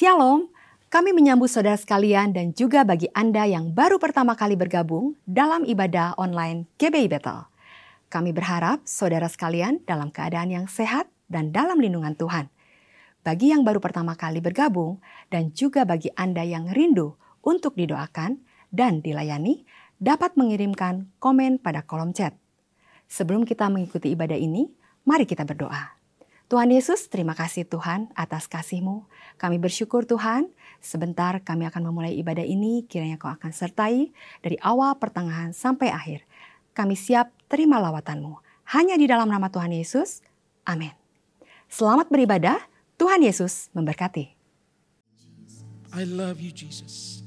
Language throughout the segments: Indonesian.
Shalom, kami menyambut saudara sekalian dan juga bagi Anda yang baru pertama kali bergabung dalam ibadah online GBI Bethel. Kami berharap saudara sekalian dalam keadaan yang sehat dan dalam lindungan Tuhan. Bagi yang baru pertama kali bergabung dan juga bagi Anda yang rindu untuk didoakan dan dilayani, dapat mengirimkan komen pada kolom chat. Sebelum kita mengikuti ibadah ini, mari kita berdoa. Tuhan Yesus, terima kasih Tuhan atas kasih-Mu. Kami bersyukur Tuhan, sebentar kami akan memulai ibadah ini, kiranya Kau akan sertai dari awal, pertengahan, sampai akhir. Kami siap terima lawatan-Mu. Hanya di dalam nama Tuhan Yesus, amin. Selamat beribadah, Tuhan Yesus memberkati. I love you Jesus.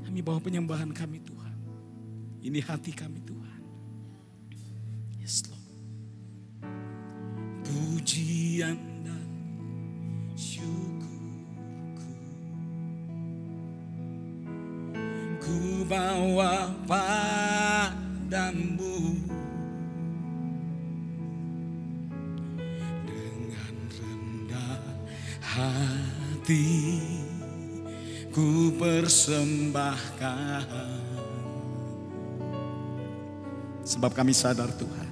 Kami bawa penyembahan kami Tuhan. Ini hati kami Tuhan. Yes Lord. Pujian dan syukurku ku bawa padamu dengan rendah hati ku persembahkan, sebab kami sadar Tuhan,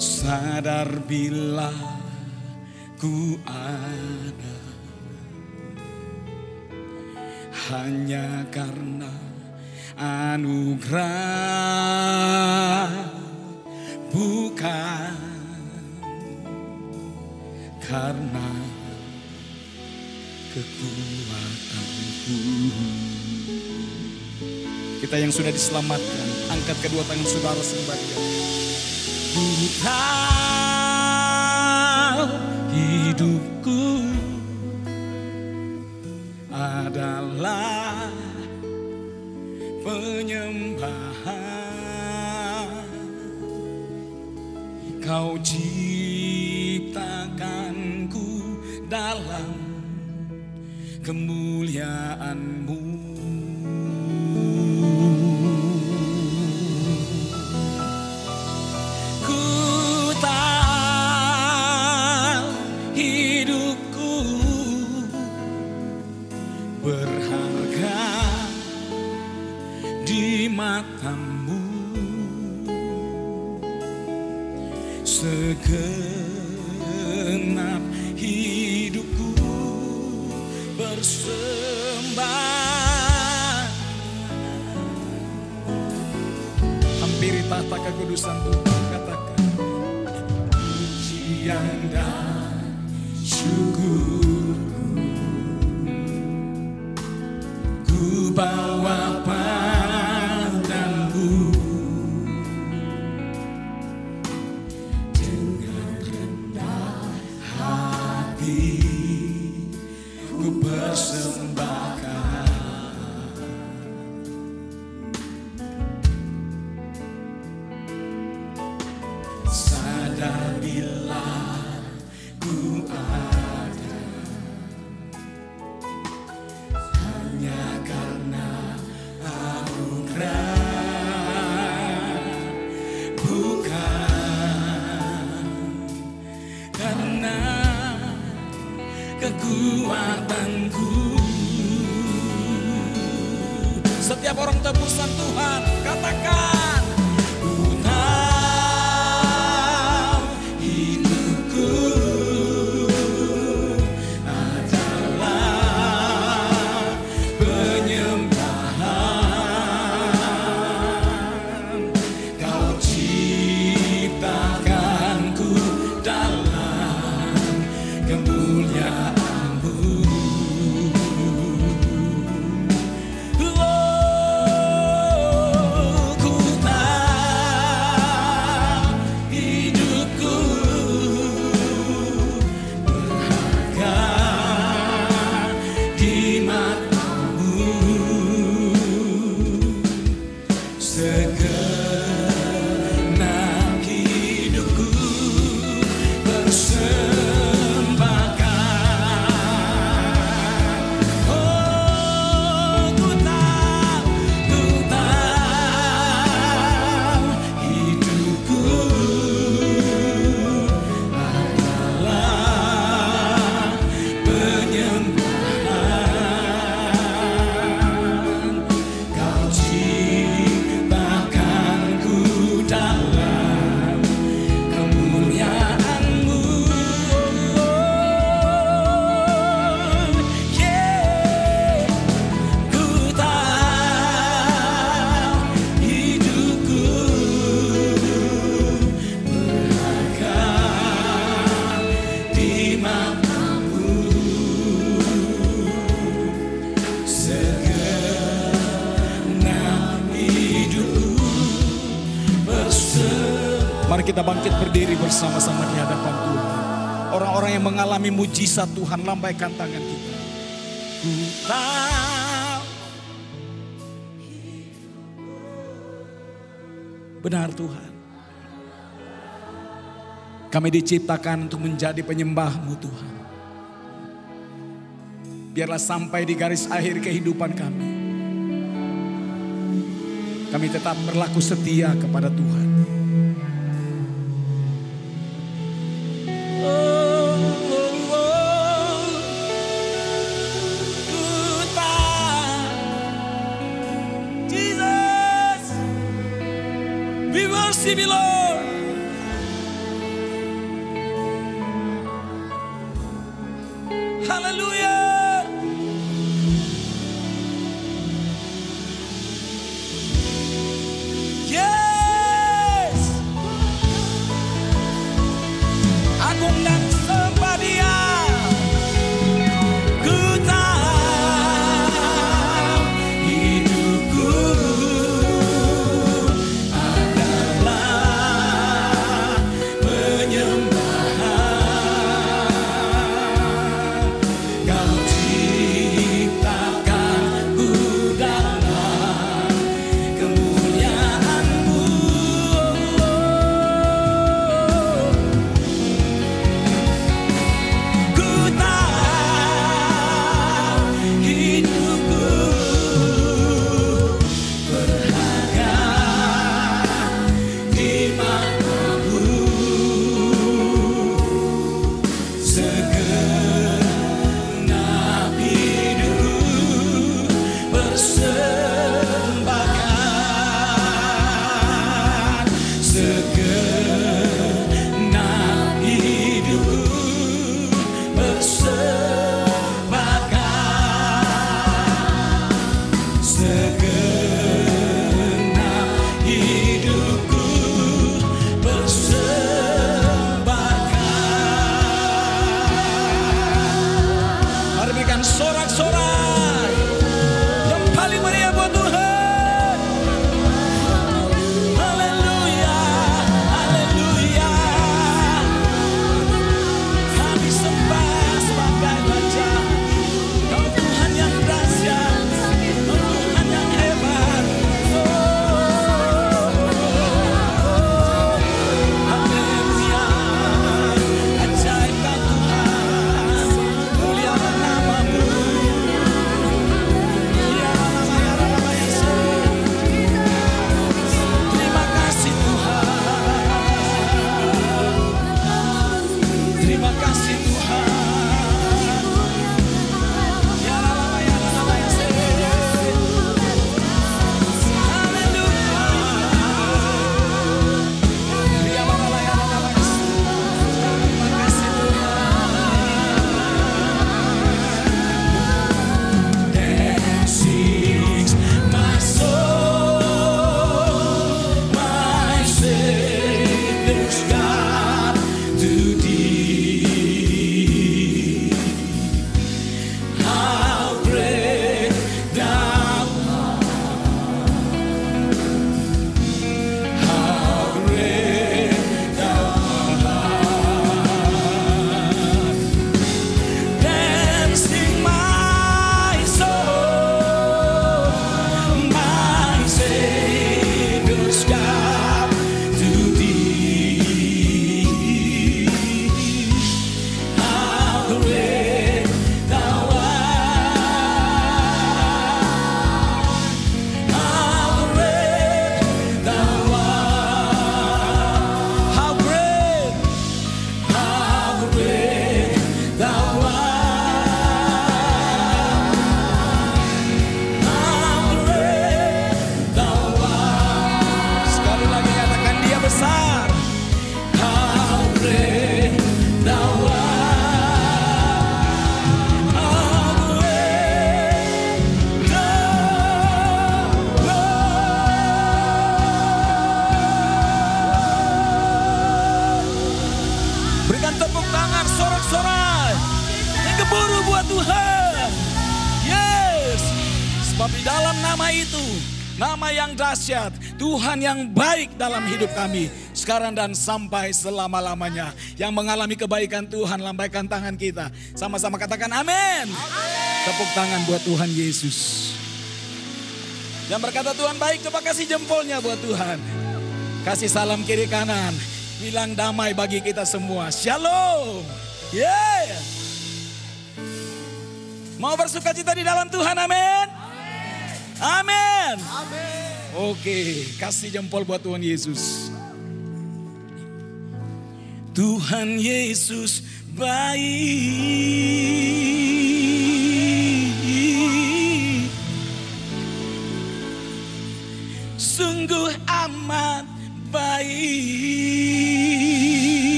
sadar bila ku ada hanya karena anugerah, bukan karena kekuatanku. Kita yang sudah diselamatkan, angkat kedua tangan saudara sembah Dia. Ku tahu hidupku adalah penyembahan. Kau ciptakanku dalam kemuliaan-Mu. Matamu segenap hidupku bersembah. Hampiri tahta kekudusan Tuhan, katakan pujian dan syukurku ku bawa kekuatanku. Setiap orang tebusan Tuhan, katakan ku tahu hidupku adalah penyembahan. Kau ciptakanku dalam kemuliaan. Oh, Mari kita bangkit berdiri bersama-sama di hadapan Tuhan. Orang-orang yang mengalami mujizat Tuhan, lambaikan tangan kita. Ku tahu. Benar Tuhan. Kami diciptakan untuk menjadi penyembah-Mu Tuhan. Biarlah sampai di garis akhir kehidupan kami, kami tetap berlaku setia kepada Tuhan. Jesus, we worship you, Lord. Hallelujah. Yes. Agung dan sembah Dia. Ku tahu hidupku adalah penyembahan. Kau ciptakanku dalam kemuliaan-Mu. Ku tahu hidupku berharga di mata-Mu. Segenap hidupku persembahkan. Segenap hidupku persembahkan. Segenap hidupku persembahkan. Mari berikan sorak-sorai yang paling meriah buat Tuhan. Haleluya, haleluya. Kami sembah sebagai Raja. Kau Tuhan yang dahsyat, Kau Tuhan yang hebat. Haleluya, ajaib Kau Tuhan, mulialah nama-Mu. Terima kasih Tuhan. Terima kasih Tuhan. Sings my soul, my Savior's God, to Thee. How great Thou art! How great Thou art! Dancing my soul, my Savior's God, to Thee. How great Thou art! How great Thou art! How great Thou art! Sekali lagi katakan Dia besar. How great Thou art. How great Thou art. Berikan tepuk tangan, sorak-sorai yang keburu buat Tuhan. Yes. Sebab di dalam nama itu, nama yang dahsyat, Tuhan yang baik dalam hidup kami. sekarang dan sampai selama-lamanya. Yang mengalami kebaikan Tuhan, lambaikan tangan kita. Sama-sama katakan amin. Tepuk tangan buat Tuhan Yesus. Yang berkata Tuhan baik, coba kasih jempolnya buat Tuhan. Kasih salam kiri kanan. Bilang damai bagi kita semua. Shalom. Yeah. Mau bersukacita di dalam Tuhan, amin. Amin. Oke, kasih jempol buat Tuhan Yesus. Tuhan Yesus baik, sungguh amat baik.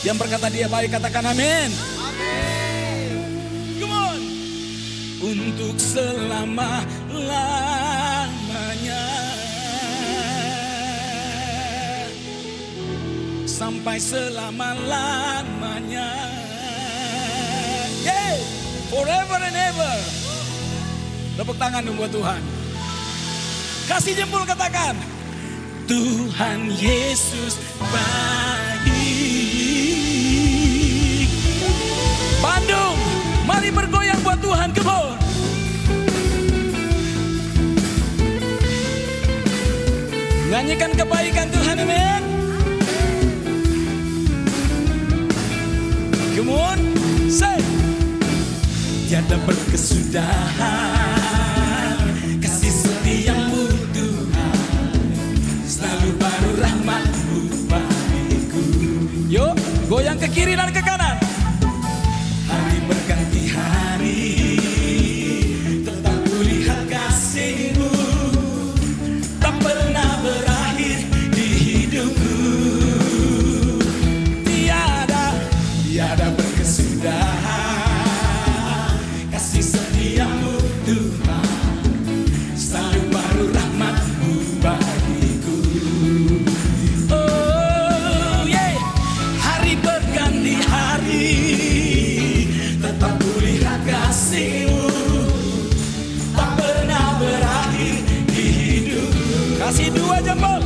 Yang berkata dia baik, katakan amin. Come on. Untuk selama-lamanya, sampai selama-lamanya. Yeah. Forever and ever. Tepuk tangan dong buat Tuhan. Kasih jempol, katakan Tuhan Yesus baik. Bandung, mari bergoyang buat Tuhan. Come on. Nyanyikan kebaikan Tuhan, amin. Come on, say. Tiada berkesudahan kasih setiamu Tuhan, selalu baru rahmat-Mu bagiku. Yuk, goyang ke kiri dan ke kanan. Hari berganti hari, tetap kulihat kasih-Mu, tak pernah berakhir di hidupku. Tiada berkesudahan kasih setiamu Tuhan, selalu baru rahmat-Mu bagiku. Oh yeah. Hari berganti hari, tetap kulihat kasih-Mu, tak pernah berakhir di hidupku. Kasih dua jempol.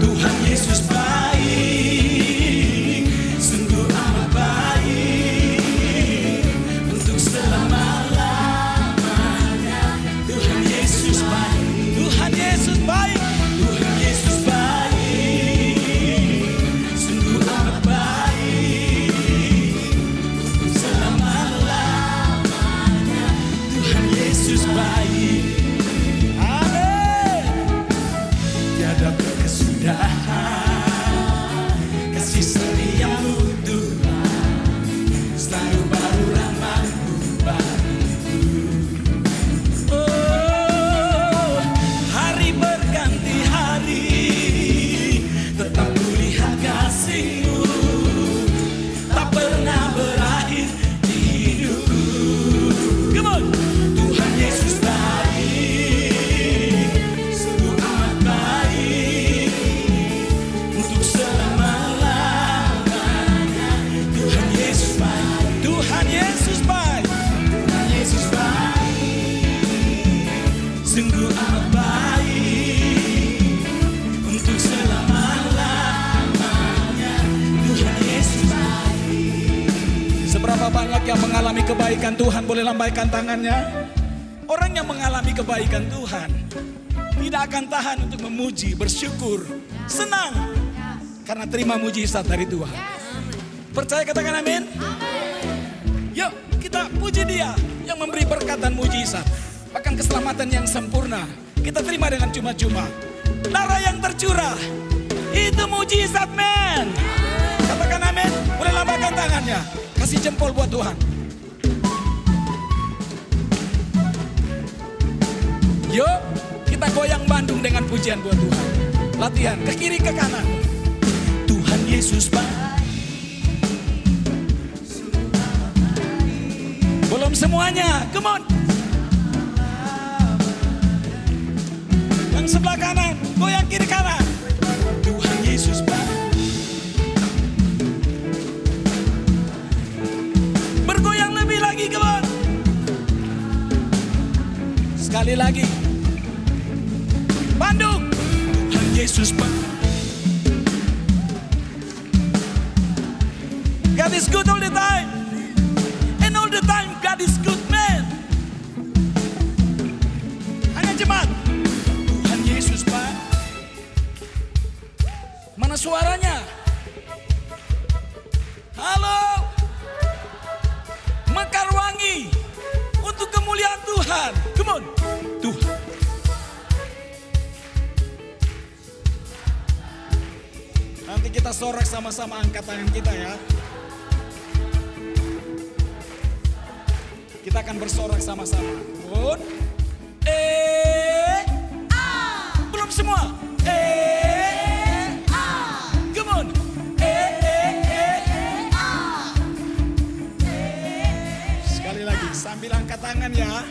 Tuhan Yesus baik, sungguh amat baik, untuk selama-lamanya. Tuhan Yesus baik, Tuhan Yesus baik, Tuhan Yesus baik, sungguh amat baik, untuk selama-lamanya. Tuhan Yesus baik. Amin. Tiada berkesudahan kasih setiamu Tuhan, selalu baru rahmat-Mu bagiku. Oh, hari berganti hari, tetap kulihat kasih-Mu, tak pernah berakhir di hidupku. Come on. Tuhan Yesus baik, sungguh amat baik, untuk selama-lamanya. Tuhan Yesus baik, Tuhan Yesus baik, Tuhan Yesus baik, sungguh amat baik, untuk selama-lamanya. Tuhan Yesus baik. Seberapa banyak yang mengalami kebaikan Tuhan, boleh lambaikan tangannya. Orang yang mengalami kebaikan Tuhan tidak akan tahan untuk memuji, bersyukur, senang, karena terima mujizat dari Tuhan. Percaya, katakan amin. Yuk kita puji Dia yang memberi berkat dan mujizat, bahkan keselamatan yang sempurna kita terima dengan cuma-cuma. Darah yang tercurah itu mujizat, men. Katakan amin. Boleh lambaikan tangannya. Kasih jempol buat Tuhan. Yuk kita goyang Bandung dengan pujian buat Tuhan. Latihan ke kiri ke kanan. Tuhan Yesus baik. Belum semuanya, come on. Yang sebelah kanan, goyang kiri kanan. Tuhan Yesus baik. Bergoyang lebih lagi, come on. Sekali lagi. Bandung. Tuhan Yesus baik. Mana suaranya? Halo. Mekar wangi untuk kemuliaan Tuhan. Come on. Tuhan. Nanti kita sorak sama-sama, angkat tangan kita ya. Kita akan bersorak sama-sama. Good. Belum semua. Come on. Sekali lagi sambil angkat tangan ya.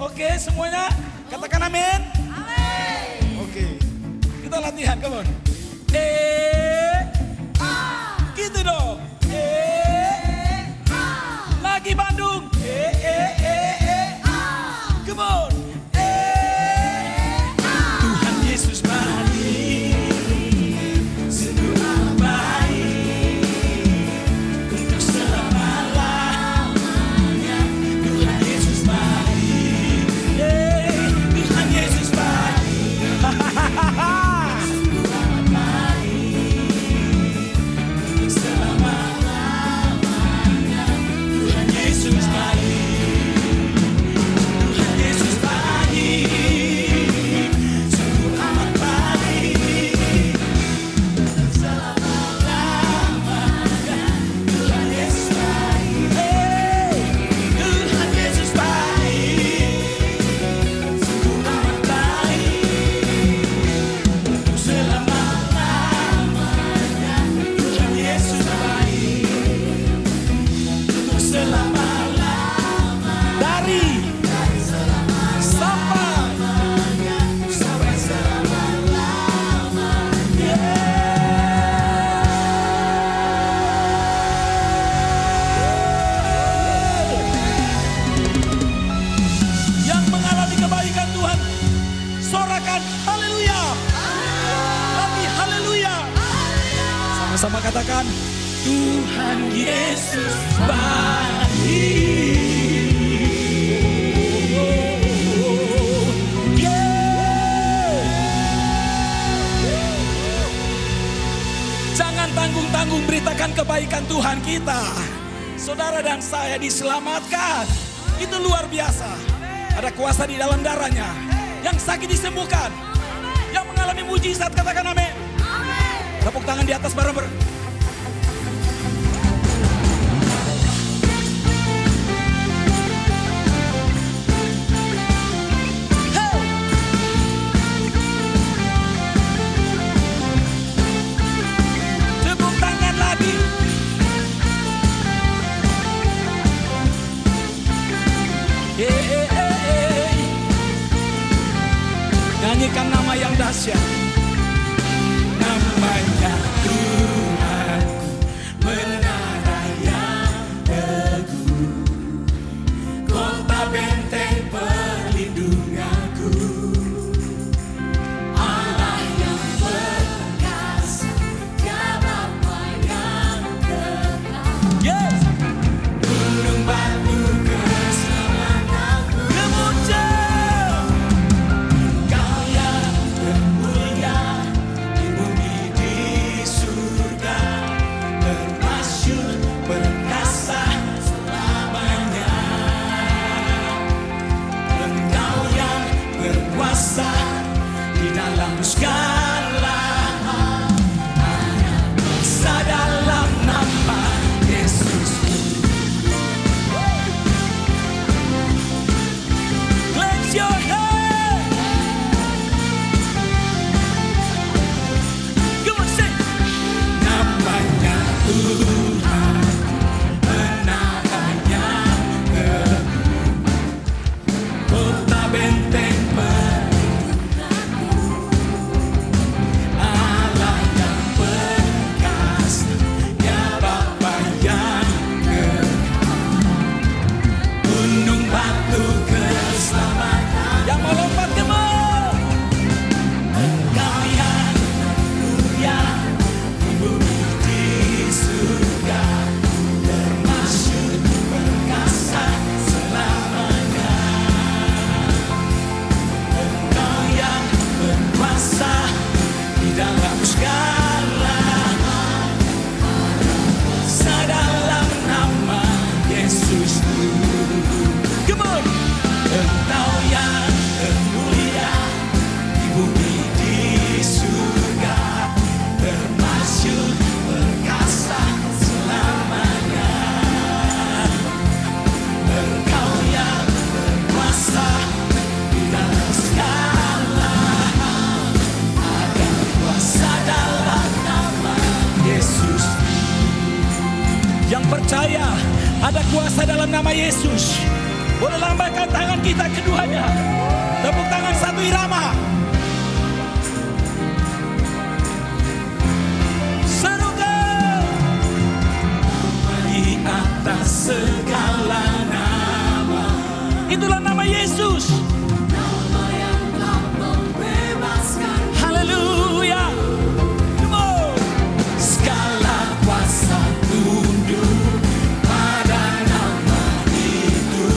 Oke, semuanya katakan amin. Amin. Oke. Kita latihan, come on. Gitu dong. Lagi Bandung. Come on. Tuhan Yesus baik, sungguh amat baik, untuk selama-lamanya. Tuhan Yesus baik, Tuhan Yesus baik, sungguh amat baik, untuk selama-lamanya. Tuhan Yesus baik. Sama katakan, Tuhan Yesus baik. Jangan tanggung-tanggung beritakan kebaikan Tuhan kita. Saudara dan saya diselamatkan. Itu luar biasa. Ada kuasa di dalam darahnya. Yang sakit disembuhkan. Yang mengalami mujizat katakan amin. Tepuk tangan di atas bareng-bareng. Hey! Tepuk tangan lagi. Nyanyikan nama yang dahsyat. Namanya Tuhanku, menara yang teguh, kota benteng perlindunganku, Allah yang perkasa, Dia Bapa yang kekal. Yes. Gunung batu keselamatanku, kemuncak, Engkau yang termulia di bumi di surga, termasyur perkasa selamanya. Engkau yang berkuasa di dalam segala hal, hanya bisa dalam nama Yesus. Clap your hands. Come on, sing. Namanya Tuhan, menara yang teguh, kota benteng perlindunganku, Allah yang perkasa, Dia Bapa yang kekal, gunung batu keselamatan. Yang mau lompat ke bawah, Engkau yang mulia di bumi di surga, termasyur perkasa selamanya. Engkau yang berkuasa di dalam segala Ada kuasa dalam nama Yesus. Boleh lambaikan tangan kita keduanya. Tepuk tangan satu irama. Serukan. Di atas segala nama. Itulah nama Yesus. Nama yang telah membebaskan. Haleluya. Segala kuasa tunduk pada nama itu.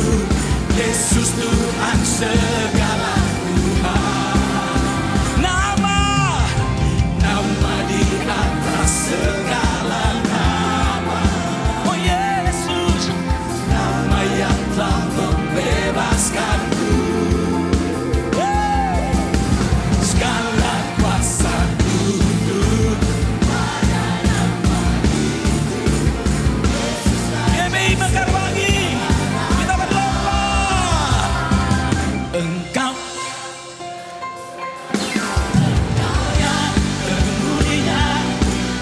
Yesus Tuhan segala Tuhan. Nama di atas segala nama. Oh Yesus, nama yang telah membebaskanku. Segala kuasa tunduk pada nama itu. GBI Mekarwangi, kita berlomba. Engkau yang termulia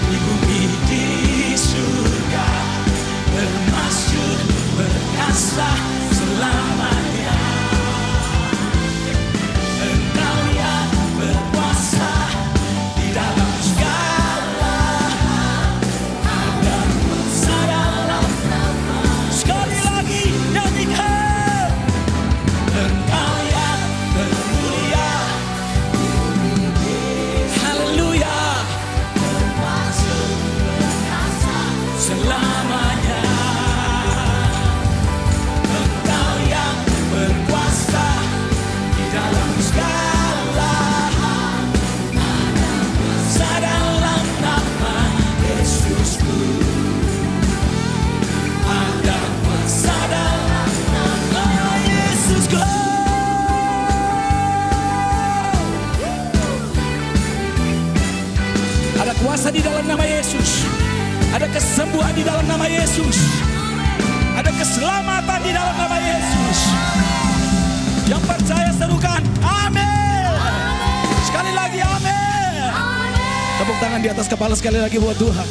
di bumi di surga, termasuk berkasa selamanya. Engkau yang berkuasa di dalam segala ada kuasa dalam nama. Sekali lagi nyanyikan. Engkau yang termulia, haleluya, termasuk berkasa selamanya. Engkau yang berkuasa di dalam segala ada kuasa dalam nama Yesusku. Ada kuasa dalam nama Yesusku. Ada kuasa di dalam nama Yesus. Ada kesembuhan di dalam nama Yesus. Ada keselamatan di dalam nama Yesus. Yang percaya serukan amin. Sekali lagi amin. Tepuk tangan di atas kepala sekali lagi buat Tuhan.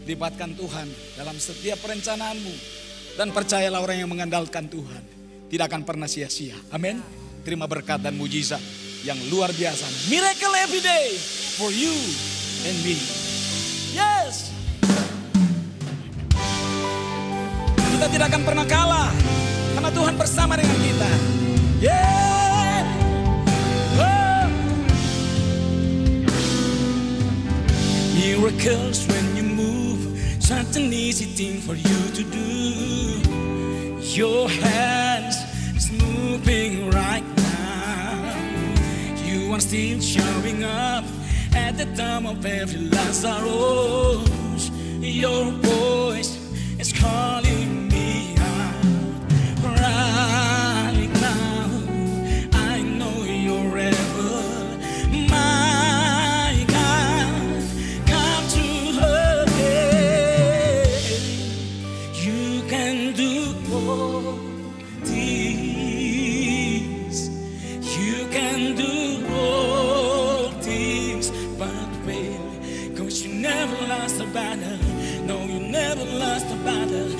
Libatkan Tuhan dalam setiap perencanaanmu. Dan percayalah orang yang mengandalkan Tuhan tidak akan pernah sia-sia. Amin. Terima berkat dan mujizat yang luar biasa. Miracle every day for you and me. Yes. Kita tidak akan pernah kalah karena Tuhan bersama dengan kita. Yeah. Oh. Miracles when you move, such an easy thing for you to do. Your hands is moving right now. You are still showing up at the time of every Lazarus. Your voice is calling me out right now. I know you're able, my God, come to her aid. You can do all things. You can do all things, but wait, 'cause you never lost a battle. No, you never lost a battle,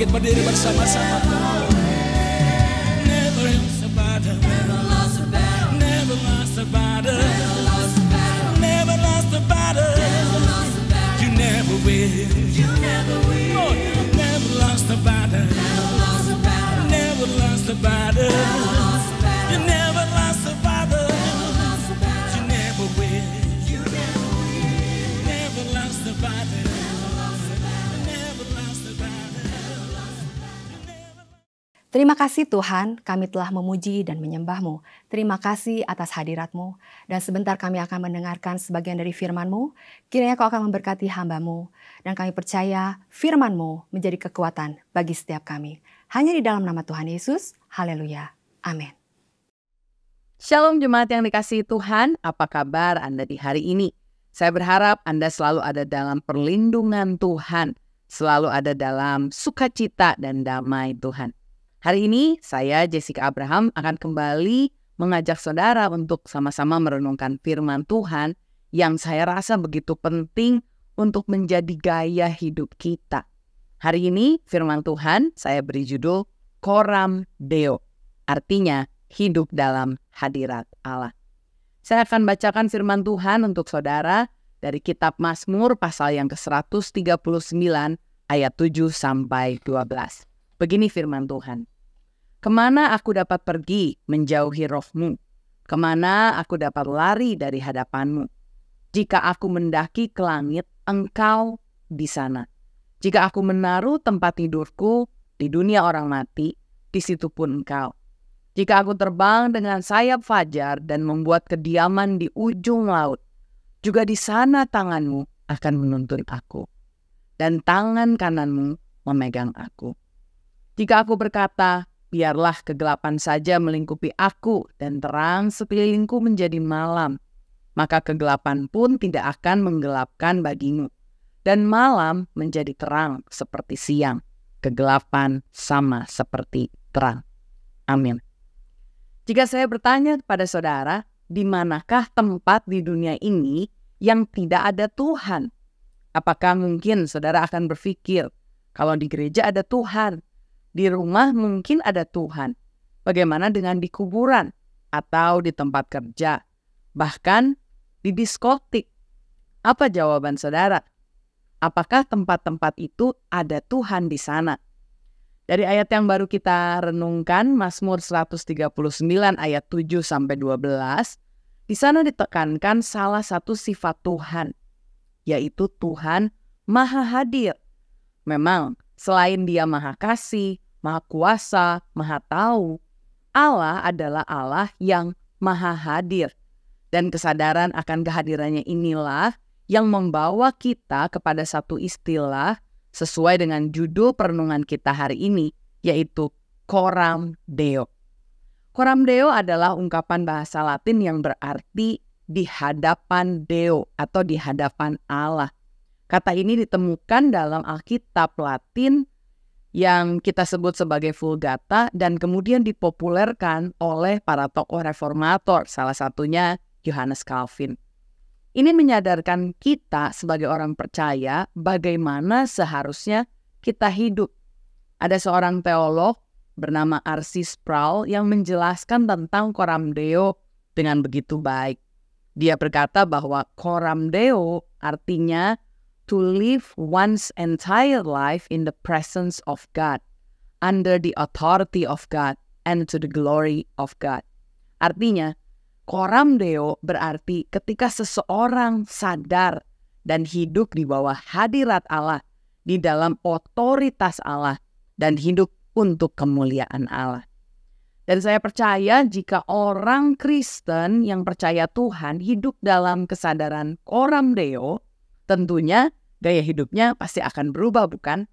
bangkit berdiri bersama-sama. Never lost a battle. Never lost a battle. Never lost a battle. Never lost a battle. You never will. You never will. Oh, never lost a battle. Never lost a battle. Never lost a battle. You never lost a battle. You never will. You never will. Never lost a battle. Never lost a battle. Terima kasih Tuhan, kami telah memuji dan menyembah-Mu. Terima kasih atas hadirat-Mu. Dan sebentar kami akan mendengarkan sebagian dari firman-Mu. Kiranya Kau akan memberkati hamba-Mu. Dan kami percaya firman-Mu menjadi kekuatan bagi setiap kami. Hanya di dalam nama Tuhan Yesus. Haleluya. Amin. Shalom jemaat yang dikasihi Tuhan, apa kabar Anda di hari ini? Saya berharap Anda selalu ada dalam perlindungan Tuhan, selalu ada dalam sukacita dan damai Tuhan. Hari ini saya, Jessica Abraham, akan kembali mengajak saudara untuk sama-sama merenungkan firman Tuhan yang saya rasa begitu penting untuk menjadi gaya hidup kita. Hari ini firman Tuhan saya beri judul Coram Deo, artinya hidup dalam hadirat Allah. Saya akan bacakan firman Tuhan untuk saudara dari kitab Mazmur pasal yang ke-139 ayat 7 sampai 12. Begini firman Tuhan. Kemana aku dapat pergi menjauhi roh-Mu? Kemana aku dapat lari dari hadapan-Mu? Jika aku mendaki ke langit, Engkau di sana. Jika aku menaruh tempat tidurku di dunia orang mati, di situ pun Engkau. Jika aku terbang dengan sayap fajar dan membuat kediaman di ujung laut, juga di sana tangan-Mu akan menuntun aku, dan tangan kanan-Mu memegang aku. Jika aku berkata, biarlah kegelapan saja melingkupi aku dan terang sekelilingku menjadi malam, maka kegelapan pun tidak akan menggelapkan bagimu, dan malam menjadi terang seperti siang, kegelapan sama seperti terang. Amin. Jika saya bertanya kepada saudara, di manakah tempat di dunia ini yang tidak ada Tuhan? Apakah mungkin saudara akan berpikir, kalau di gereja ada Tuhan, di rumah mungkin ada Tuhan. Bagaimana dengan di kuburan atau di tempat kerja, bahkan di diskotik? Apa jawaban saudara? Apakah tempat-tempat itu ada Tuhan di sana? Dari ayat yang baru kita renungkan, Mazmur 139 ayat 7 sampai 12, di sana ditekankan salah satu sifat Tuhan, yaitu Tuhan Maha Hadir. Memang selain Dia Maha Kasih, Maha Kuasa, Maha Tahu, Allah adalah Allah yang Maha Hadir. Dan kesadaran akan kehadirannya inilah yang membawa kita kepada satu istilah sesuai dengan judul perenungan kita hari ini, yaitu Coram Deo. Coram Deo adalah ungkapan bahasa Latin yang berarti di hadapan Deo atau di hadapan Allah. Kata ini ditemukan dalam Alkitab Latin yang kita sebut sebagai Vulgata dan kemudian dipopulerkan oleh para tokoh reformator, salah satunya Johannes Calvin. Ini menyadarkan kita sebagai orang percaya bagaimana seharusnya kita hidup. Ada seorang teolog bernama R.C. Sproul yang menjelaskan tentang Coram Deo dengan begitu baik. Dia berkata bahwa Coram Deo artinya to live one's entire life in the presence of God, under the authority of God, and to the glory of God. Artinya, Coram Deo berarti ketika seseorang sadar dan hidup di bawah hadirat Allah, di dalam otoritas Allah, dan hidup untuk kemuliaan Allah. Dan saya percaya jika orang Kristen yang percaya Tuhan hidup dalam kesadaran Coram Deo, tentunya gaya hidupnya pasti akan berubah, bukan?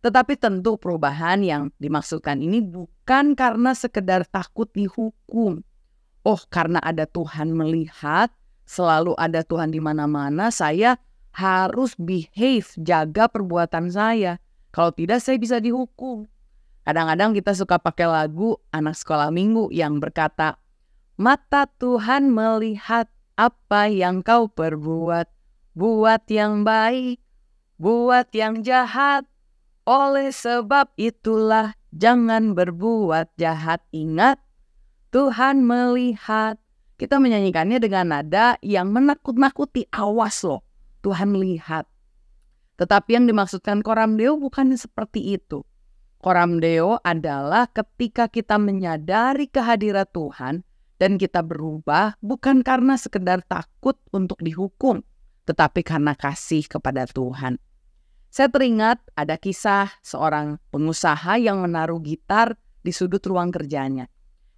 Tetapi tentu perubahan yang dimaksudkan ini bukan karena sekedar takut dihukum. Oh, karena ada Tuhan melihat, selalu ada Tuhan di mana-mana, saya harus behave, jaga perbuatan saya. Kalau tidak, saya bisa dihukum. Kadang-kadang kita suka pakai lagu anak sekolah minggu yang berkata, mata Tuhan melihat apa yang kau perbuat, buat yang baik, buat yang jahat, Oleh sebab itulah jangan berbuat jahat. Ingat, Tuhan melihat. Kita menyanyikannya dengan nada yang menakut-nakuti. Awas loh, Tuhan lihat. Tetapi yang dimaksudkan coram Deo bukan seperti itu. Coram Deo adalah ketika kita menyadari kehadiran Tuhan dan kita berubah bukan karena sekedar takut untuk dihukum, tetapi karena kasih kepada Tuhan. Saya teringat ada kisah seorang pengusaha yang menaruh gitar di sudut ruang kerjanya.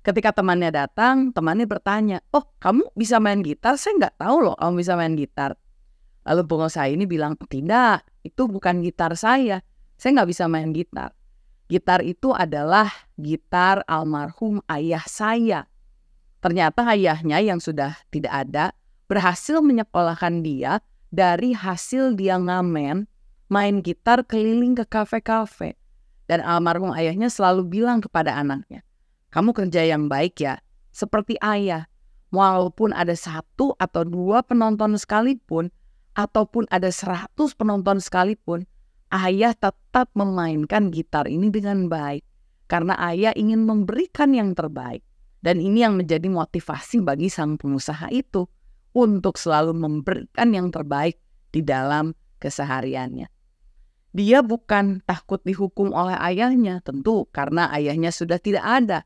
Ketika temannya datang, temannya bertanya, "Oh, kamu bisa main gitar? Saya nggak tahu loh kamu bisa main gitar." Lalu pengusaha ini bilang, "Tidak, itu bukan gitar saya. Saya nggak bisa main gitar. Gitar itu adalah gitar almarhum ayah saya." Ternyata ayahnya yang sudah tidak ada berhasil menyekolahkan dia dari hasil dia ngamen main gitar keliling ke kafe-kafe. Dan almarhum ayahnya selalu bilang kepada anaknya, "Kamu kerja yang baik ya, seperti ayah. Walaupun ada 1 atau 2 penonton sekalipun, ataupun ada 100 penonton sekalipun, ayah tetap memainkan gitar ini dengan baik. Karena ayah ingin memberikan yang terbaik." Dan ini yang menjadi motivasi bagi sang pengusaha itu untuk selalu memberikan yang terbaik di dalam kesehariannya. Dia bukan takut dihukum oleh ayahnya, tentu karena ayahnya sudah tidak ada.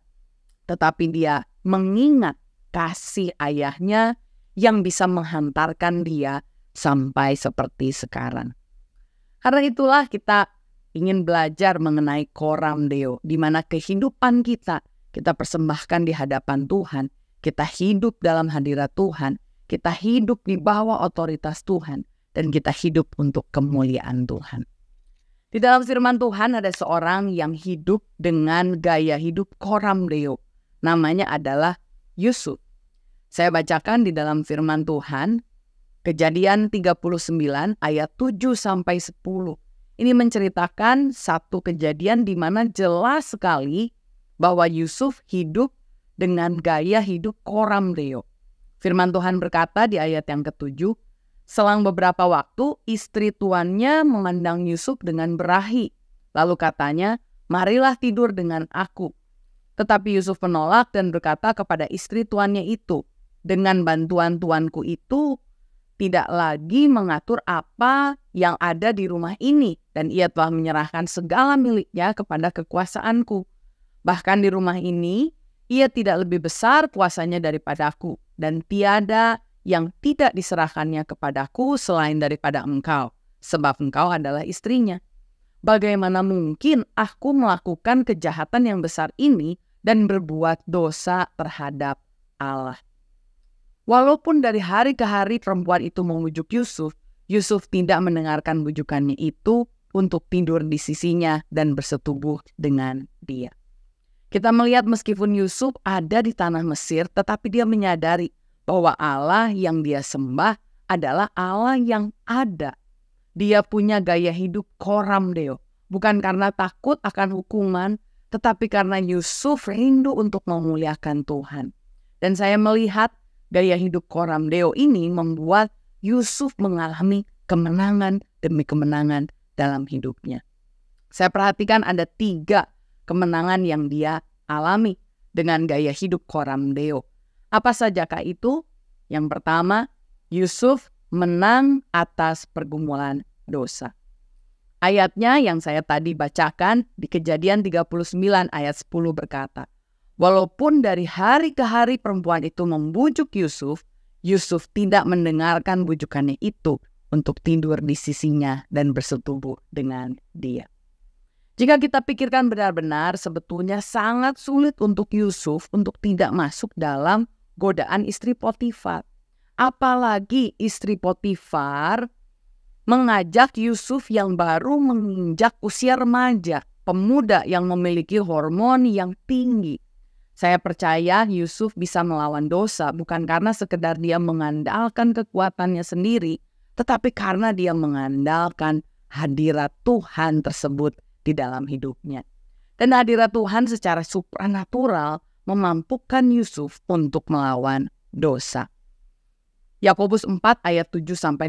Tetapi dia mengingat kasih ayahnya yang bisa menghantarkan dia sampai seperti sekarang. Karena itulah kita ingin belajar mengenai coram Deo, di mana kehidupan kita persembahkan di hadapan Tuhan, kita hidup dalam hadirat Tuhan, kita hidup di bawah otoritas Tuhan, dan kita hidup untuk kemuliaan Tuhan. Di dalam firman Tuhan ada seorang yang hidup dengan gaya hidup coram Deo. Namanya adalah Yusuf. Saya bacakan di dalam firman Tuhan, Kejadian 39 ayat 7-10. Ini menceritakan satu kejadian di mana jelas sekali bahwa Yusuf hidup dengan gaya hidup coram Deo. Firman Tuhan berkata di ayat yang ke-7, selang beberapa waktu istri tuannya memandang Yusuf dengan berahi. Lalu katanya, "Marilah tidur dengan aku." Tetapi Yusuf menolak dan berkata kepada istri tuannya itu, "Dengan bantuan tuanku itu tidak lagi mengatur apa yang ada di rumah ini, dan ia telah menyerahkan segala miliknya kepada kekuasaanku. Bahkan di rumah ini, ia tidak lebih besar kuasanya daripadaku, dan tiada yang tidak diserahkannya kepadaku selain daripada engkau, sebab engkau adalah istrinya. Bagaimana mungkin aku melakukan kejahatan yang besar ini dan berbuat dosa terhadap Allah?" Walaupun dari hari ke hari perempuan itu memujuk Yusuf, Yusuf tidak mendengarkan bujukannya itu untuk tidur di sisinya dan bersetubuh dengan dia. Kita melihat meskipun Yusuf ada di tanah Mesir, tetapi dia menyadari bahwa Allah yang dia sembah adalah Allah yang ada. Dia punya gaya hidup coram Deo. Bukan karena takut akan hukuman, tetapi karena Yusuf rindu untuk memuliakan Tuhan. Dan saya melihat gaya hidup coram Deo ini membuat Yusuf mengalami kemenangan demi kemenangan dalam hidupnya. Saya perhatikan ada 3 kemenangan yang dia alami dengan gaya hidup coram Deo. Apa sajakah itu? Yang pertama, Yusuf menang atas pergumulan dosa. Ayatnya yang saya tadi bacakan di Kejadian 39 ayat 10 berkata, walaupun dari hari ke hari perempuan itu membujuk Yusuf, Yusuf tidak mendengarkan bujukannya itu untuk tidur di sisinya dan bersetubuh dengan dia. Jika kita pikirkan benar-benar, sebetulnya sangat sulit untuk Yusuf untuk tidak masuk dalam godaan istri Potifar. Apalagi istri Potifar mengajak Yusuf yang baru menginjak usia remaja, pemuda yang memiliki hormon yang tinggi. Saya percaya Yusuf bisa melawan dosa bukan karena sekedar dia mengandalkan kekuatannya sendiri, tetapi karena dia mengandalkan hadirat Tuhan tersebut di dalam hidupnya. Dan hadirat Tuhan secara supranatural memampukan Yusuf untuk melawan dosa. Yakobus 4 ayat 7-8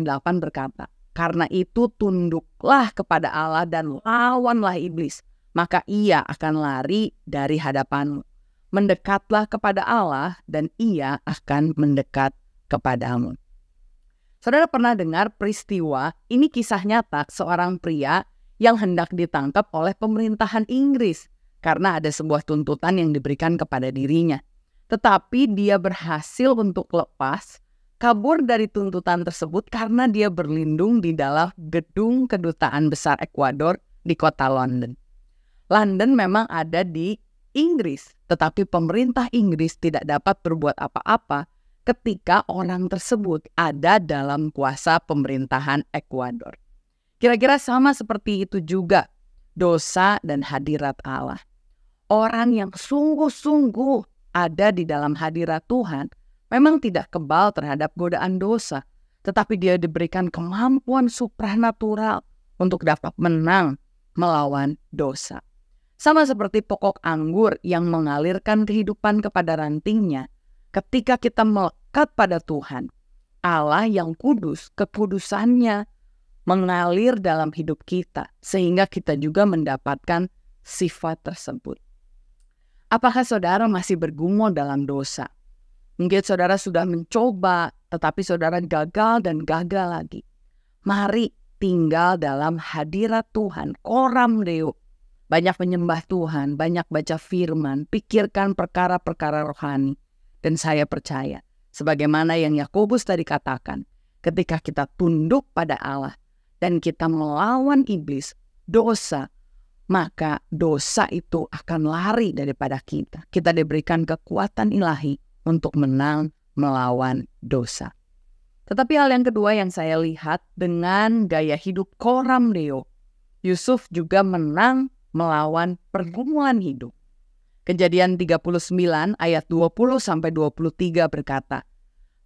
berkata, Karena itu tunduklah kepada Allah dan lawanlah iblis, maka ia akan lari dari hadapanmu. Mendekatlah kepada Allah dan ia akan mendekat kepadamu. Saudara pernah dengar peristiwa, ini kisah nyata seorang pria yang hendak ditangkap oleh pemerintahan Inggris karena ada sebuah tuntutan yang diberikan kepada dirinya. Tetapi dia berhasil untuk lepas, kabur dari tuntutan tersebut karena dia berlindung di dalam gedung kedutaan besar Ekuador di kota London. London memang ada di Inggris, tetapi pemerintah Inggris tidak dapat berbuat apa-apa ketika orang tersebut ada dalam kuasa pemerintahan Ekuador. Kira-kira sama seperti itu juga dosa dan hadirat Allah. Orang yang sungguh-sungguh ada di dalam hadirat Tuhan memang tidak kebal terhadap godaan dosa, tetapi dia diberikan kemampuan supranatural untuk dapat menang melawan dosa. Sama seperti pokok anggur yang mengalirkan kehidupan kepada rantingnya, ketika kita melekat pada Tuhan, Allah yang kudus, kekudusannya mengalir dalam hidup kita, sehingga kita juga mendapatkan sifat tersebut. Apakah saudara masih bergumul dalam dosa? Mungkin saudara sudah mencoba, tetapi saudara gagal dan gagal lagi. Mari tinggal dalam hadirat Tuhan, coram Deo. Banyak menyembah Tuhan, banyak baca firman, pikirkan perkara-perkara rohani. Dan saya percaya, sebagaimana yang Yakobus tadi katakan, ketika kita tunduk pada Allah dan kita melawan iblis, dosa, maka dosa itu akan lari daripada kita. Kita diberikan kekuatan ilahi untuk menang melawan dosa. Tetapi hal yang kedua yang saya lihat dengan gaya hidup coram Deo, Yusuf juga menang melawan pergumulan hidup. Kejadian 39 ayat 20-23 berkata,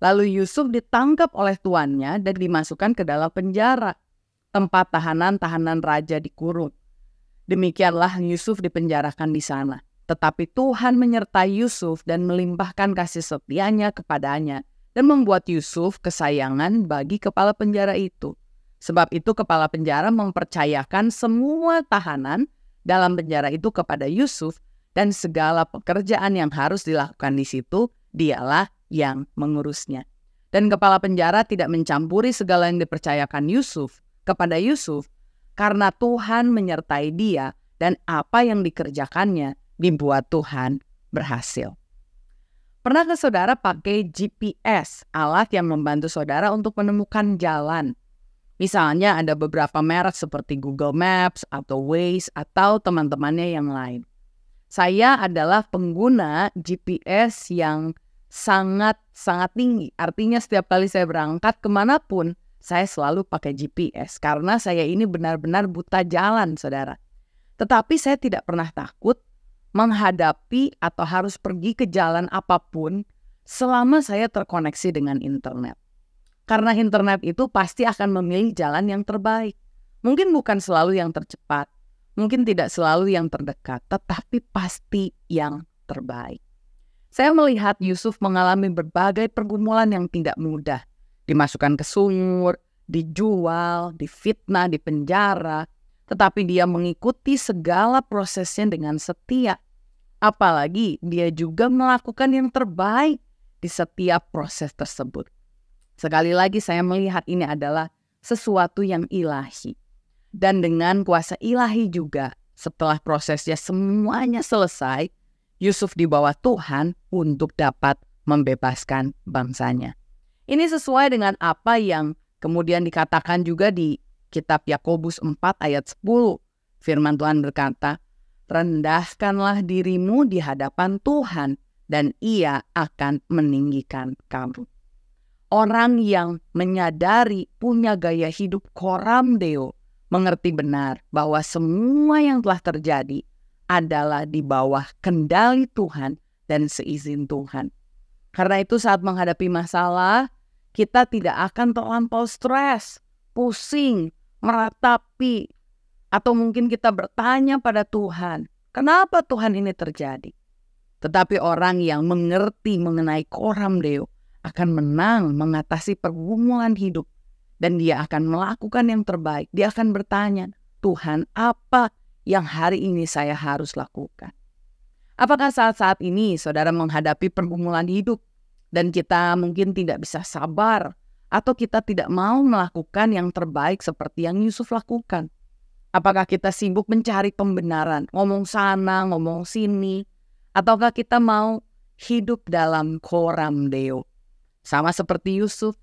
lalu Yusuf ditangkap oleh tuannya dan dimasukkan ke dalam penjara, tempat tahanan-tahanan raja dikurung. Demikianlah Yusuf dipenjarakan di sana. Tetapi Tuhan menyertai Yusuf dan melimpahkan kasih setianya kepadanya dan membuat Yusuf kesayangan bagi kepala penjara itu. Sebab itu kepala penjara mempercayakan semua tahanan dalam penjara itu kepada Yusuf dan segala pekerjaan yang harus dilakukan di situ dialah yang mengurusnya. Dan kepala penjara tidak mencampuri segala yang dipercayakan Yusuf kepada Yusuf karena Tuhan menyertai dia dan apa yang dikerjakannya dibuat Tuhan berhasil. Pernahkah saudara pakai GPS, alat yang membantu saudara untuk menemukan jalan? Misalnya ada beberapa merek seperti Google Maps atau Waze atau teman-temannya yang lain. Saya adalah pengguna GPS yang sangat-sangat tinggi. Artinya setiap kali saya berangkat kemanapun, saya selalu pakai GPS karena saya ini benar-benar buta jalan, saudara. Tetapi saya tidak pernah takut menghadapi atau harus pergi ke jalan apapun selama saya terkoneksi dengan internet. Karena internet itu pasti akan memilih jalan yang terbaik. Mungkin bukan selalu yang tercepat, mungkin tidak selalu yang terdekat, tetapi pasti yang terbaik. Saya melihat Yusuf mengalami berbagai pergumulan yang tidak mudah. Dimasukkan ke sumur, dijual, difitnah, dipenjara, tetapi dia mengikuti segala prosesnya dengan setia. Apalagi dia juga melakukan yang terbaik di setiap proses tersebut. Sekali lagi saya melihat ini adalah sesuatu yang ilahi. Dan dengan kuasa ilahi juga, setelah prosesnya semuanya selesai, Yusuf dibawa Tuhan untuk dapat membebaskan bangsanya. Ini sesuai dengan apa yang kemudian dikatakan juga di kitab Yakobus 4 ayat 10. Firman Tuhan berkata, rendahkanlah dirimu di hadapan Tuhan dan Ia akan meninggikan kamu. Orang yang menyadari punya gaya hidup coram Deo mengerti benar bahwa semua yang telah terjadi adalah di bawah kendali Tuhan dan seizin Tuhan. Karena itu saat menghadapi masalah, kita tidak akan terlampau stres, pusing, meratapi, atau mungkin kita bertanya pada Tuhan, kenapa Tuhan ini terjadi? Tetapi orang yang mengerti mengenai coram Deo akan menang mengatasi pergumulan hidup Dan dia akan melakukan yang terbaik. Dia akan bertanya, Tuhan, apa yang hari ini saya harus lakukan? Apakah saat-saat ini saudara menghadapi pergumulan hidup dan kita mungkin tidak bisa sabar atau kita tidak mau melakukan yang terbaik seperti yang Yusuf lakukan? Apakah kita sibuk mencari pembenaran, ngomong sana, ngomong sini, ataukah kita mau hidup dalam coram Deo? Sama seperti Yusuf,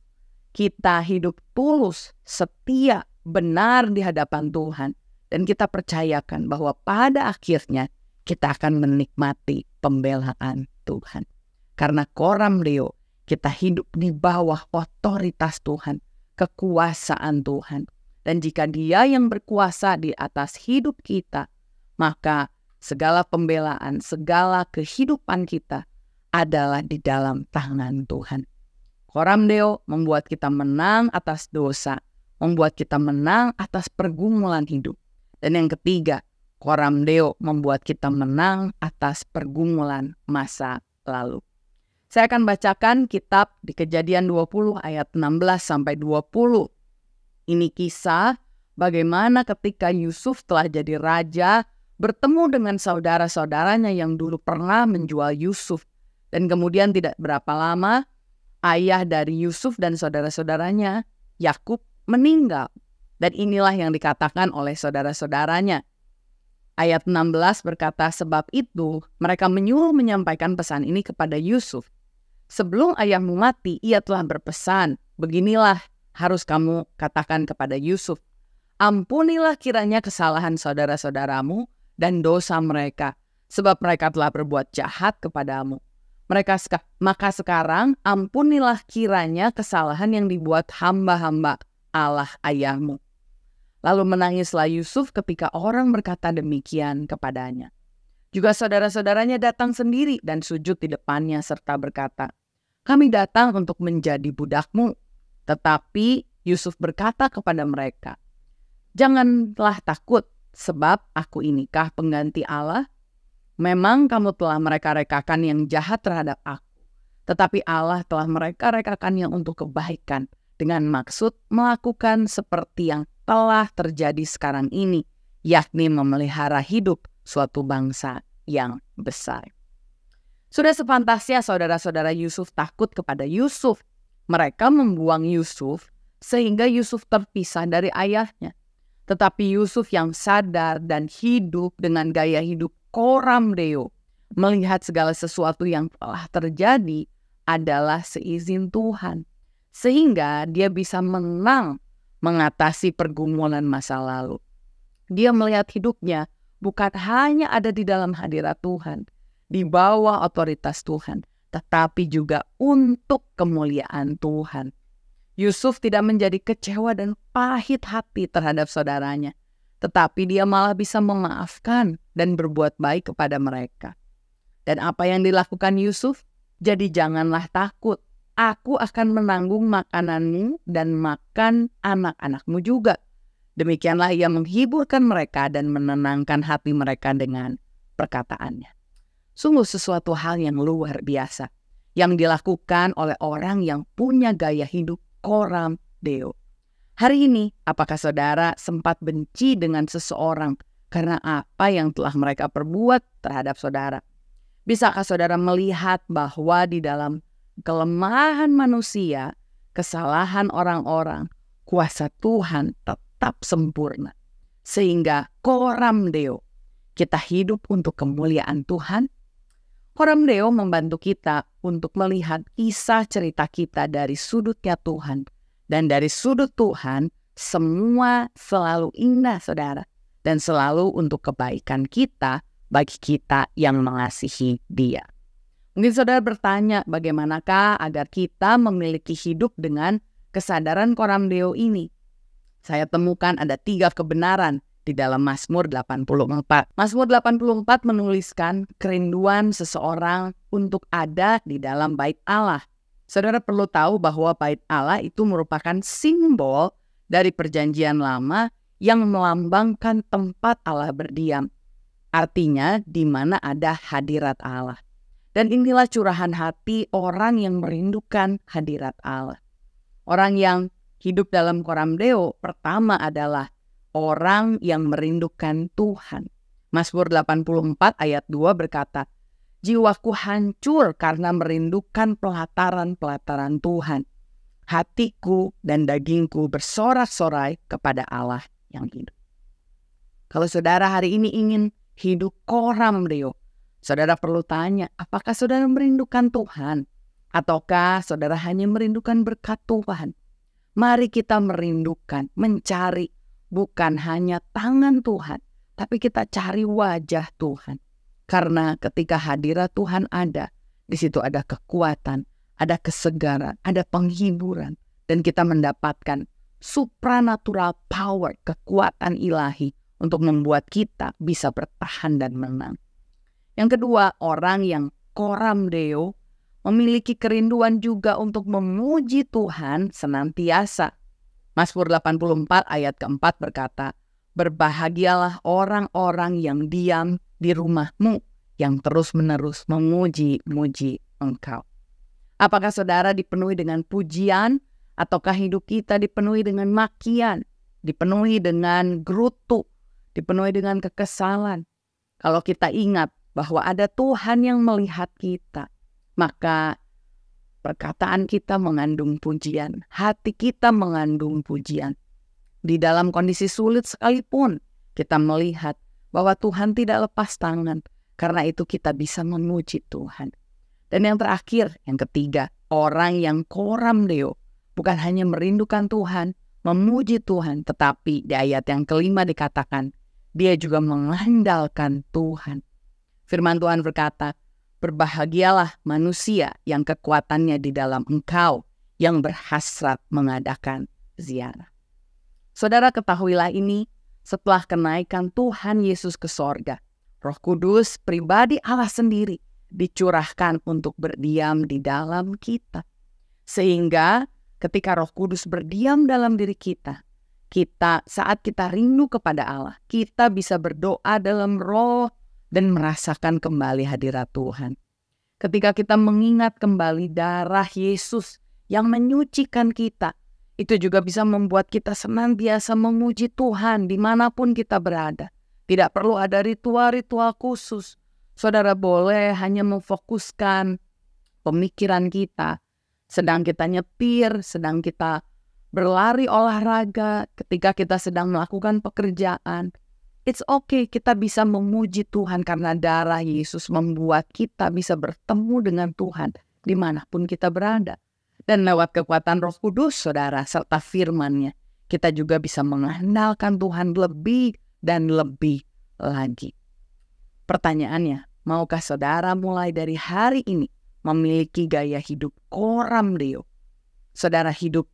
kita hidup tulus, setia, benar di hadapan Tuhan. Dan kita percayakan bahwa pada akhirnya kita akan menikmati pembelaan Tuhan. Karena coram Deo, kita hidup di bawah otoritas Tuhan, kekuasaan Tuhan. Dan jika Dia yang berkuasa di atas hidup kita, maka segala pembelaan, segala kehidupan kita adalah di dalam tangan Tuhan. Coram Deo membuat kita menang atas dosa, membuat kita menang atas pergumulan hidup. Dan yang ketiga, coram Deo membuat kita menang atas pergumulan masa lalu. Saya akan bacakan kitab di Kejadian 20 ayat 16-20. Ini kisah bagaimana ketika Yusuf telah jadi raja, bertemu dengan saudara-saudaranya yang dulu pernah menjual Yusuf. Dan kemudian tidak berapa lama, ayah dari Yusuf dan saudara-saudaranya, Yakub, meninggal. Dan inilah yang dikatakan oleh saudara-saudaranya. Ayat 16 berkata, sebab itu mereka menyuruh menyampaikan pesan ini kepada Yusuf. Sebelum ayahmu mati, ia telah berpesan, beginilah harus kamu katakan kepada Yusuf. Ampunilah kiranya kesalahan saudara-saudaramu dan dosa mereka, sebab mereka telah berbuat jahat kepadamu. Maka sekarang ampunilah kiranya kesalahan yang dibuat hamba-hamba Allah ayahmu. Lalu menangislah Yusuf ketika orang berkata demikian kepadanya. Juga saudara-saudaranya datang sendiri dan sujud di depannya serta berkata, kami datang untuk menjadi budakmu. Tetapi Yusuf berkata kepada mereka, janganlah takut, sebab aku inikah pengganti Allah. Memang kamu telah mereka-rekakan yang jahat terhadap aku, tetapi Allah telah mereka-rekakannya untuk kebaikan, dengan maksud melakukan seperti yang telah terjadi sekarang ini, yakni memelihara hidup suatu bangsa yang besar. Sudah sepantasnya saudara-saudara Yusuf takut kepada Yusuf. Mereka membuang Yusuf sehingga Yusuf terpisah dari ayahnya. Tetapi Yusuf yang sadar dan hidup dengan gaya hidup coram Deo, melihat segala sesuatu yang telah terjadi adalah seizin Tuhan. Sehingga dia bisa menang mengatasi pergumulan masa lalu. Dia melihat hidupnya bukan hanya ada di dalam hadirat Tuhan, di bawah otoritas Tuhan, tetapi juga untuk kemuliaan Tuhan. Yusuf tidak menjadi kecewa dan pahit hati terhadap saudaranya, tetapi dia malah bisa memaafkan dan berbuat baik kepada mereka. Dan apa yang dilakukan Yusuf? Jadi janganlah takut, aku akan menanggung makananmu dan makan anak-anakmu juga. Demikianlah ia menghiburkan mereka dan menenangkan hati mereka dengan perkataannya. Sungguh sesuatu hal yang luar biasa yang dilakukan oleh orang yang punya gaya hidup coram Deo. Hari ini, apakah saudara sempat benci dengan seseorang karena apa yang telah mereka perbuat terhadap saudara? Bisakah saudara melihat bahwa di dalam kelemahan manusia, kesalahan orang-orang, kuasa Tuhan tetap sempurna. Sehingga coram Deo, kita hidup untuk kemuliaan Tuhan. Coram Deo membantu kita untuk melihat kisah cerita kita dari sudutnya Tuhan. Dan dari sudut Tuhan, semua selalu indah, saudara. Dan selalu untuk kebaikan kita, bagi kita yang mengasihi Dia. Mungkin saudara bertanya, bagaimanakah agar kita memiliki hidup dengan kesadaran coram Deo ini? Saya temukan ada 3 kebenaran di dalam Mazmur 84. Mazmur 84 menuliskan kerinduan seseorang untuk ada di dalam bait Allah. Saudara perlu tahu bahwa bait Allah itu merupakan simbol dari perjanjian lama yang melambangkan tempat Allah berdiam. Artinya di mana ada hadirat Allah. Dan inilah curahan hati orang yang merindukan hadirat Allah. Orang yang Hidup dalam Coram Deo pertama adalah orang yang merindukan Tuhan. Mazmur 84 ayat 2 berkata, jiwaku hancur karena merindukan pelataran-pelataran Tuhan. Hatiku dan dagingku bersorak-sorai kepada Allah yang hidup. Kalau saudara hari ini ingin hidup Coram Deo, saudara perlu tanya, apakah saudara merindukan Tuhan? Ataukah saudara hanya merindukan berkat Tuhan? Mari kita merindukan, mencari bukan hanya tangan Tuhan, tapi kita cari wajah Tuhan. Karena ketika hadirat Tuhan ada, di situ ada kekuatan, ada kesegaran, ada penghiburan. Dan kita mendapatkan supranatural power, kekuatan ilahi untuk membuat kita bisa bertahan dan menang. Yang kedua, orang yang Coram Deo memiliki kerinduan juga untuk memuji Tuhan senantiasa. Mazmur 84 ayat keempat berkata, berbahagialah orang-orang yang diam di rumahmu, yang terus-menerus memuji-muji Engkau. Apakah saudara dipenuhi dengan pujian, ataukah hidup kita dipenuhi dengan makian, dipenuhi dengan gerutu, dipenuhi dengan kekesalan? Kalau kita ingat bahwa ada Tuhan yang melihat kita, maka perkataan kita mengandung pujian, hati kita mengandung pujian. Di dalam kondisi sulit sekalipun, kita melihat bahwa Tuhan tidak lepas tangan. Karena itu kita bisa memuji Tuhan. Dan yang terakhir, yang ketiga, orang yang Coram Deo bukan hanya merindukan Tuhan, memuji Tuhan, tetapi di ayat yang kelima dikatakan, dia juga mengandalkan Tuhan. Firman Tuhan berkata, berbahagialah manusia yang kekuatannya di dalam Engkau, yang berhasrat mengadakan ziarah. Saudara ketahuilah ini, setelah kenaikan Tuhan Yesus ke sorga, Roh Kudus pribadi Allah sendiri dicurahkan untuk berdiam di dalam kita. Sehingga ketika Roh Kudus berdiam dalam diri kita, saat kita rindu kepada Allah, kita bisa berdoa dalam roh dan merasakan kembali hadirat Tuhan. Ketika kita mengingat kembali darah Yesus yang menyucikan kita, itu juga bisa membuat kita senantiasa memuji Tuhan dimanapun kita berada. Tidak perlu ada ritual-ritual khusus. Saudara boleh hanya memfokuskan pemikiran kita. Sedang kita nyetir, sedang kita berlari olahraga, ketika kita sedang melakukan pekerjaan. It's okay, kita bisa memuji Tuhan karena darah Yesus membuat kita bisa bertemu dengan Tuhan dimanapun kita berada. Dan lewat kekuatan Roh Kudus, saudara, serta firman-Nya, kita juga bisa mengandalkan Tuhan lebih dan lebih lagi. Pertanyaannya, maukah saudara mulai dari hari ini memiliki gaya hidup Coram Deo? Saudara hidup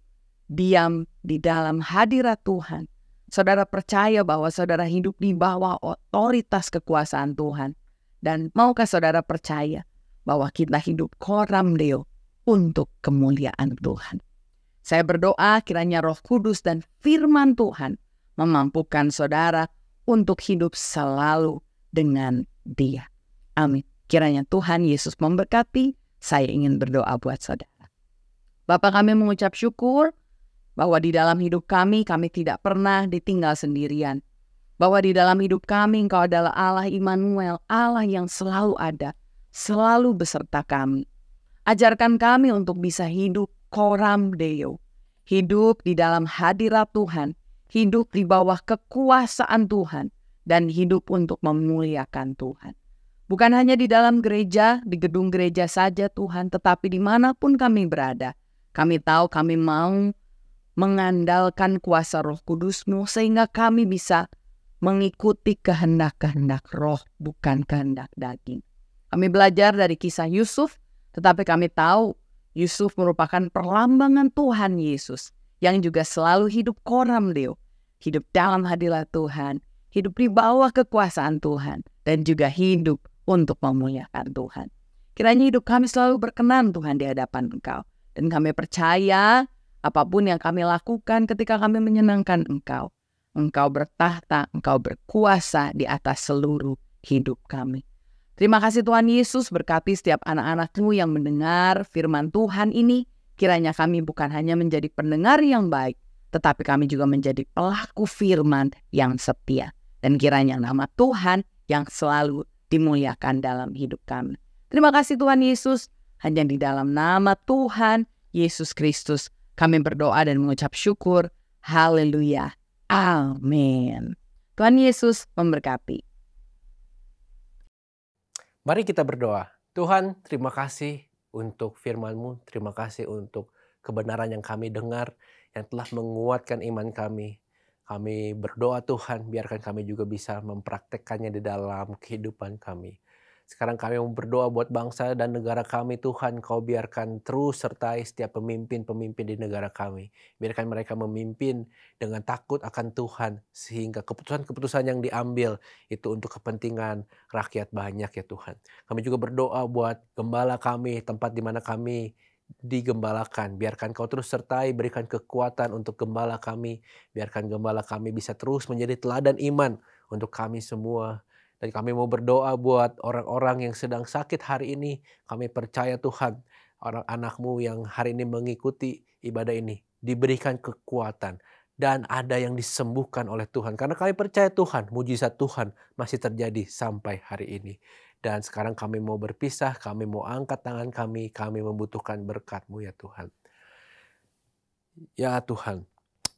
diam di dalam hadirat Tuhan. Saudara percaya bahwa saudara hidup di bawah otoritas kekuasaan Tuhan. Dan maukah saudara percaya bahwa kita hidup Coram Deo untuk kemuliaan Tuhan? Saya berdoa kiranya Roh Kudus dan firman Tuhan memampukan saudara untuk hidup selalu dengan Dia. Amin. Kiranya Tuhan Yesus memberkati. Saya ingin berdoa buat saudara. Bapa, kami mengucap syukur bahwa di dalam hidup kami tidak pernah ditinggal sendirian. Bahwa di dalam hidup kami Engkau adalah Allah Immanuel, Allah yang selalu ada, selalu beserta kami. Ajarkan kami untuk bisa hidup Coram Deo. Hidup di dalam hadirat Tuhan. Hidup di bawah kekuasaan Tuhan. Dan hidup untuk memuliakan Tuhan. Bukan hanya di dalam gereja, di gedung gereja saja Tuhan, tetapi dimanapun kami berada. Kami tahu kami mau mengandalkan kuasa Roh Kudus-Mu sehingga kami bisa mengikuti kehendak-kehendak roh, bukan kehendak daging. Kami belajar dari kisah Yusuf, tetapi kami tahu Yusuf merupakan perlambangan Tuhan Yesus yang juga selalu hidup Coram Deo, hidup dalam hadirat Tuhan, hidup di bawah kekuasaan Tuhan, dan juga hidup untuk memuliakan Tuhan. Kiranya hidup kami selalu berkenan Tuhan di hadapan Engkau. Dan kami percaya apapun yang kami lakukan ketika kami menyenangkan Engkau, Engkau bertahta, Engkau berkuasa di atas seluruh hidup kami. Terima kasih Tuhan Yesus, berkati setiap anak-anak-Mu yang mendengar firman Tuhan ini. Kiranya kami bukan hanya menjadi pendengar yang baik, tetapi kami juga menjadi pelaku firman yang setia. Dan kiranya nama Tuhan yang selalu dimuliakan dalam hidup kami. Terima kasih Tuhan Yesus. Hanya di dalam nama Tuhan Yesus Kristus kami berdoa dan mengucap syukur. Haleluya. Amin. Tuhan Yesus memberkati. Mari kita berdoa. Tuhan, terima kasih untuk firman-Mu. Terima kasih untuk kebenaran yang kami dengar, yang telah menguatkan iman kami. Kami berdoa Tuhan, biarkan kami juga bisa mempraktekkannya di dalam kehidupan kami. Sekarang kami mau berdoa buat bangsa dan negara kami Tuhan. Kau biarkan terus sertai setiap pemimpin-pemimpin di negara kami. Biarkan mereka memimpin dengan takut akan Tuhan. Sehingga keputusan-keputusan yang diambil itu untuk kepentingan rakyat banyak ya Tuhan. Kami juga berdoa buat gembala kami, tempat di mana kami digembalakan. Biarkan Kau terus sertai, berikan kekuatan untuk gembala kami. Biarkan gembala kami bisa terus menjadi teladan iman untuk kami semua. Dan kami mau berdoa buat orang-orang yang sedang sakit hari ini. Kami percaya Tuhan, orang anak-Mu yang hari ini mengikuti ibadah ini diberikan kekuatan. Dan ada yang disembuhkan oleh Tuhan. Karena kami percaya Tuhan, mujizat Tuhan masih terjadi sampai hari ini. Dan sekarang kami mau berpisah, kami mau angkat tangan kami membutuhkan berkat-Mu ya Tuhan. Ya Tuhan.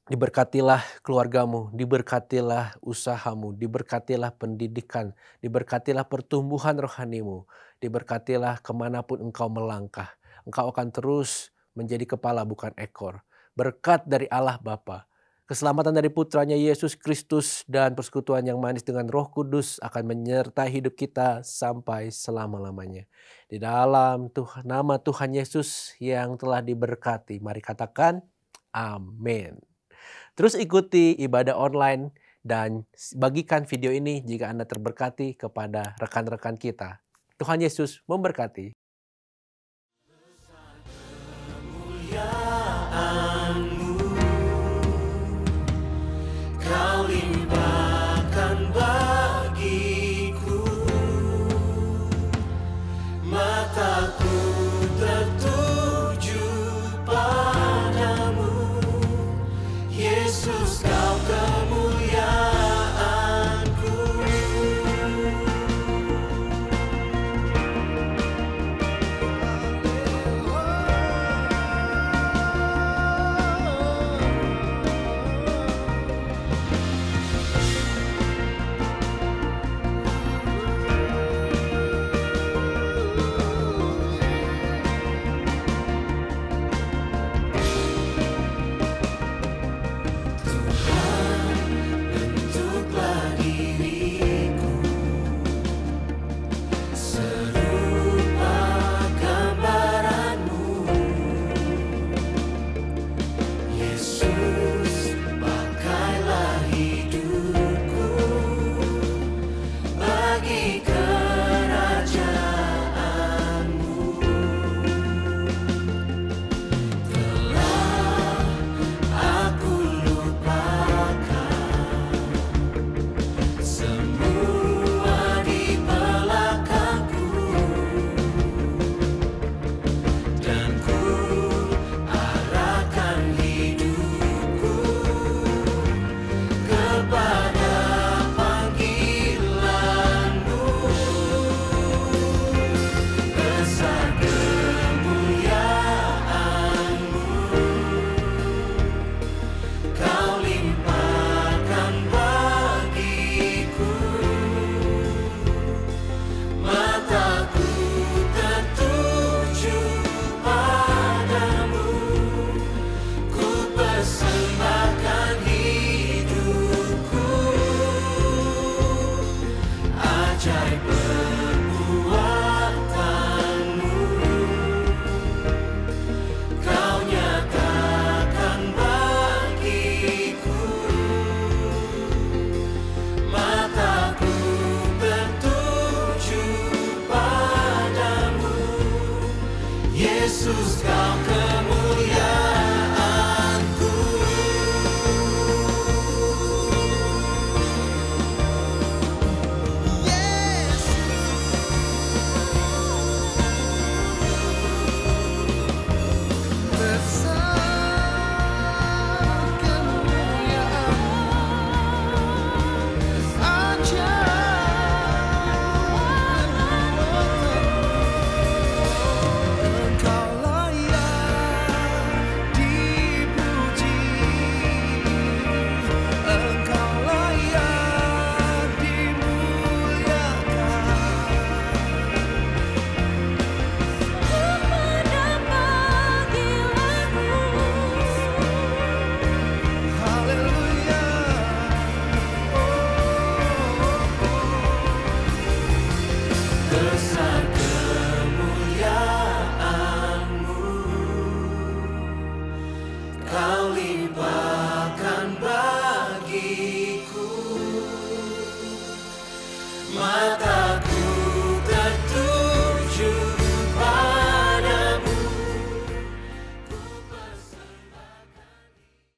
Diberkatilah keluargamu, diberkatilah usahamu, diberkatilah pendidikan, diberkatilah pertumbuhan rohanimu, diberkatilah kemanapun engkau melangkah. Engkau akan terus menjadi kepala bukan ekor. Berkat dari Allah Bapa, keselamatan dari putranya Yesus Kristus dan persekutuan yang manis dengan Roh Kudus akan menyertai hidup kita sampai selama-lamanya. Di dalam nama Tuhan Yesus yang telah diberkati, mari katakan amin. Terus ikuti ibadah online dan bagikan video ini jika Anda terberkati kepada rekan-rekan kita. Tuhan Yesus memberkati.